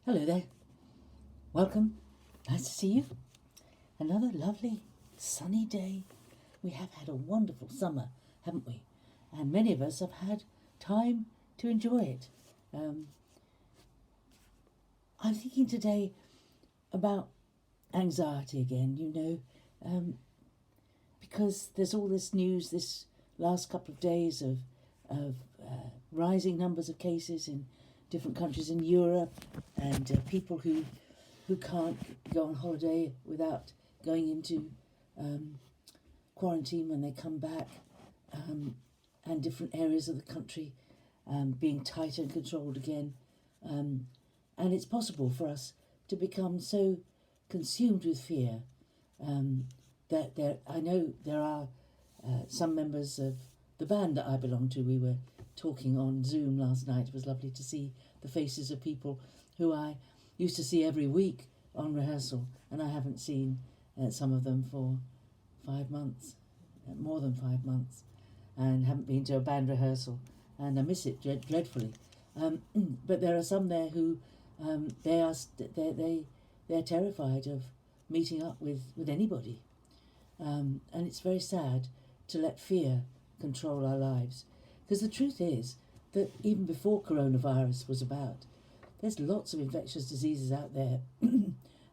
Hello there. Welcome. Nice to see you. Another lovely sunny day. We have had a wonderful summer, haven't we? And many of us have had time to enjoy it. I'm thinking today about anxiety again, because there's all this news this last couple of days of rising numbers of cases in different countries in Europe, and people who can't go on holiday without going into quarantine when they come back, and different areas of the country being tighter and controlled again. And it's possible for us to become so consumed with fear that I know there are some members of the band that I belong to. We were talking on Zoom last night. It was lovely to see the faces of people who I used to see every week on rehearsal, and I haven't seen some of them for 5 months, more than 5 months, and haven't been to a band rehearsal, and I miss it dreadfully. But there are some there who they're terrified of meeting up with anybody, and it's very sad to let fear control our lives, because the truth is that even before coronavirus was about, there's lots of infectious diseases out there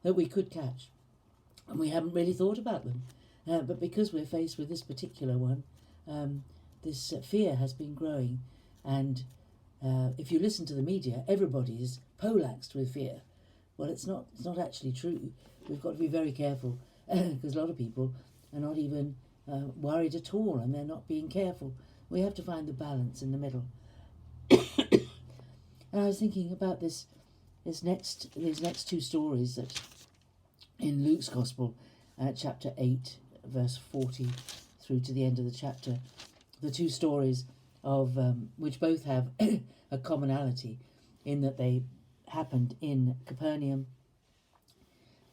that we could catch, and we haven't really thought about them. But because we're faced with this particular one, this fear has been growing, and if you listen to the media, everybody is poleaxed with fear. Well, it's not actually true. We've got to be very careful, because a lot of people are not even worried at all, and they're not being careful. We have to find the balance in the middle. And I was thinking about these next two stories that in Luke's Gospel, chapter 8, verse 40 through to the end of the chapter, the two stories of which both have a commonality in that they happened in Capernaum,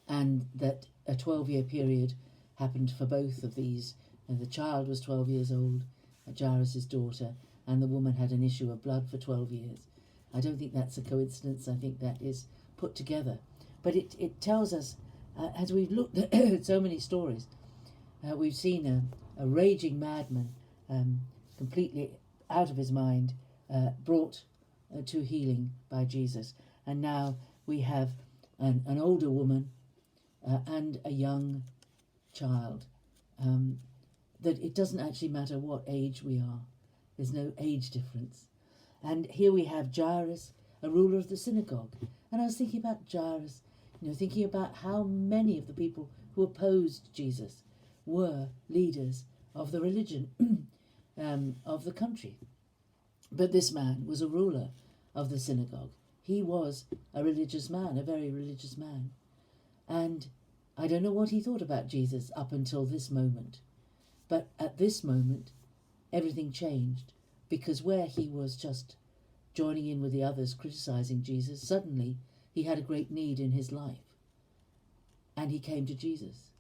and that a 12-year period happened for both of these. And the child was 12 years old, Jairus' daughter, and the woman had an issue of blood for 12 years. I don't think that's a coincidence. I think that is put together. But it tells us, as we've looked at so many stories, we've seen a raging madman, completely out of his mind, brought to healing by Jesus. And now we have an older woman and a young child. That it doesn't actually matter what age we are. There's no age difference. And here we have Jairus, a ruler of the synagogue. And I was thinking about Jairus, thinking about how many of the people who opposed Jesus were leaders of the religion of the country. But this man was a ruler of the synagogue. He was a religious man, a very religious man. And I don't know what he thought about Jesus up until this moment. But at this moment, everything changed, because where he was just joining in with the others criticising Jesus, suddenly he had a great need in his life. And he came to Jesus.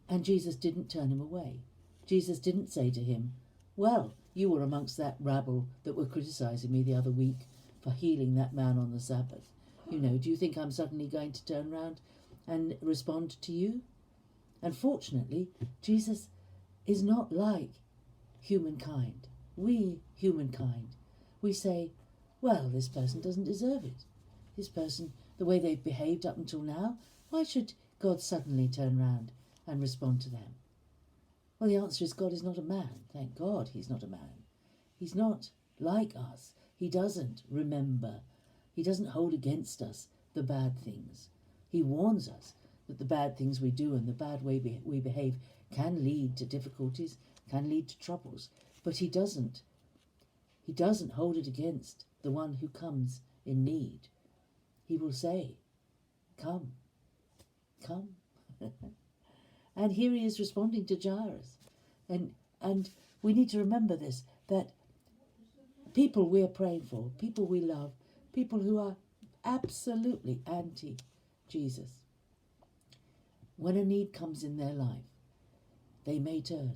And Jesus didn't turn him away. Jesus didn't say to him, well, you were amongst that rabble that were criticising me the other week for healing that man on the Sabbath. Do you think I'm suddenly going to turn around and respond to you? Unfortunately, Jesus is not like humankind. We, humankind, we say, well, this person doesn't deserve it. This person, the way they've behaved up until now, why should God suddenly turn round and respond to them? Well, the answer is God is not a man. Thank God he's not a man. He's not like us. He doesn't remember. He doesn't hold against us the bad things. He warns us that the bad things we do and the bad way we behave can lead to difficulties, can lead to troubles. But he doesn't hold it against the one who comes in need. He will say, come, come. And here he is responding to Jairus. And we need to remember this, that people we are praying for, people we love, people who are absolutely anti-Jesus, when a need comes in their life, they may turn.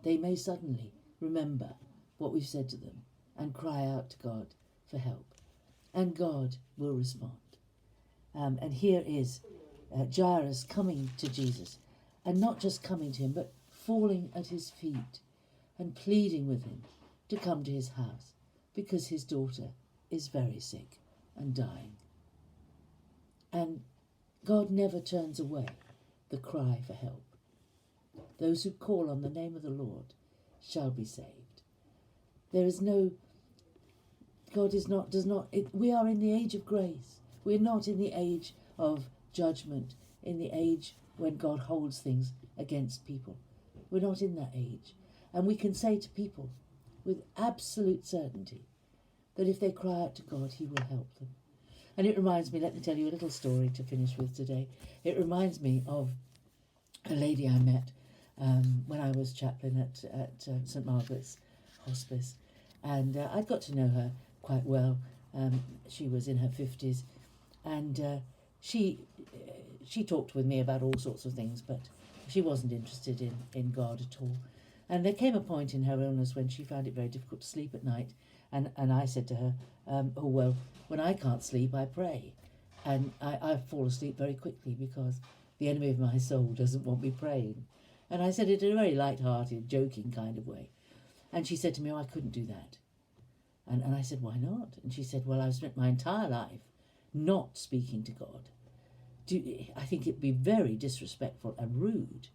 They may suddenly remember what we've said to them and cry out to God for help. And God will respond. And here is Jairus coming to Jesus, and not just coming to him, but falling at his feet and pleading with him to come to his house because his daughter is very sick and dying. And God never turns away the cry for help. Those who call on the name of the Lord shall be saved. There is no, God is not, does not, we are in the age of grace. We're not in the age of judgment, in the age when God holds things against people. We're not in that age. And we can say to people with absolute certainty that if they cry out to God, he will help them. And it reminds me, let me tell you a little story to finish with today. It reminds me of a lady I met when I was chaplain at St Margaret's Hospice. And I'd got to know her quite well. She was in her 50s. And she talked with me about all sorts of things, but she wasn't interested in God at all. And there came a point in her illness when she found it very difficult to sleep at night. And I said to her, oh, well, when I can't sleep, I pray. And I fall asleep very quickly because the enemy of my soul doesn't want me praying. And I said it in a very light-hearted, joking kind of way. And she said to me, oh, I couldn't do that. And I said, why not? And she said, well, I've spent my entire life not speaking to God. I think it'd be very disrespectful and rude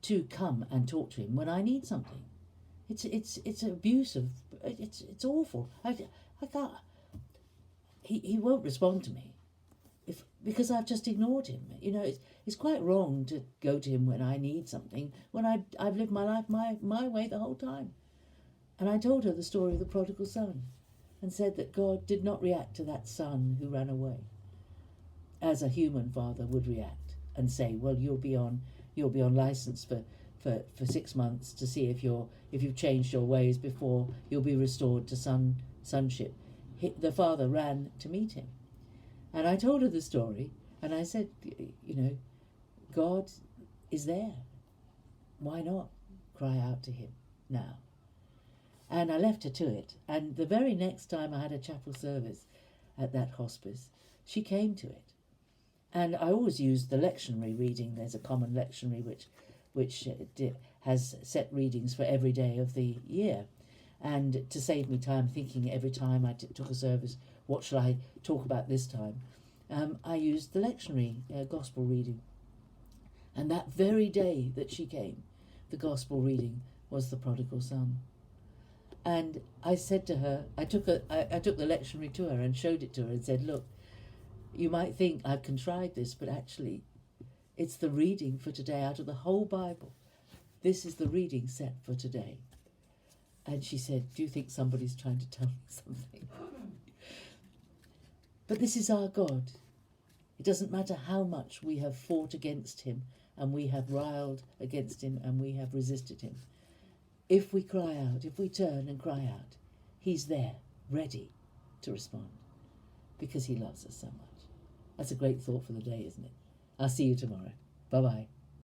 to come and talk to him when I need something. It's abusive. It's awful. I can't. He won't respond to me because I've just ignored him. You know, it's quite wrong to go to him when I need something, when I've lived my life my way the whole time. And I told her the story of the prodigal son and said that God did not react to that son who ran away as a human father would react and say, well, you'll be on license for 6 months to see if you've changed your ways before you'll be restored to sonship. The father ran to meet him. And I told her the story, and I said, you know, God is there. Why not cry out to him now? And I left her to it. And the very next time I had a chapel service at that hospice, she came to it. And I always use the lectionary reading. There's a common lectionary which has set readings for every day of the year. And to save me time thinking every time I took a service, what shall I talk about this time? I used the lectionary gospel reading. And that very day that she came, the gospel reading was the prodigal son. And I said to her, I took the lectionary to her and showed it to her and said, look, you might think I've contrived this, but actually it's the reading for today out of the whole Bible. This is the reading set for today. And she said, do you think somebody's trying to tell me something? But this is our God. It doesn't matter how much we have fought against him and we have riled against him and we have resisted him. If we cry out, if we turn and cry out, he's there, ready to respond because he loves us so much. That's a great thought for the day, isn't it? I'll see you tomorrow. Bye-bye.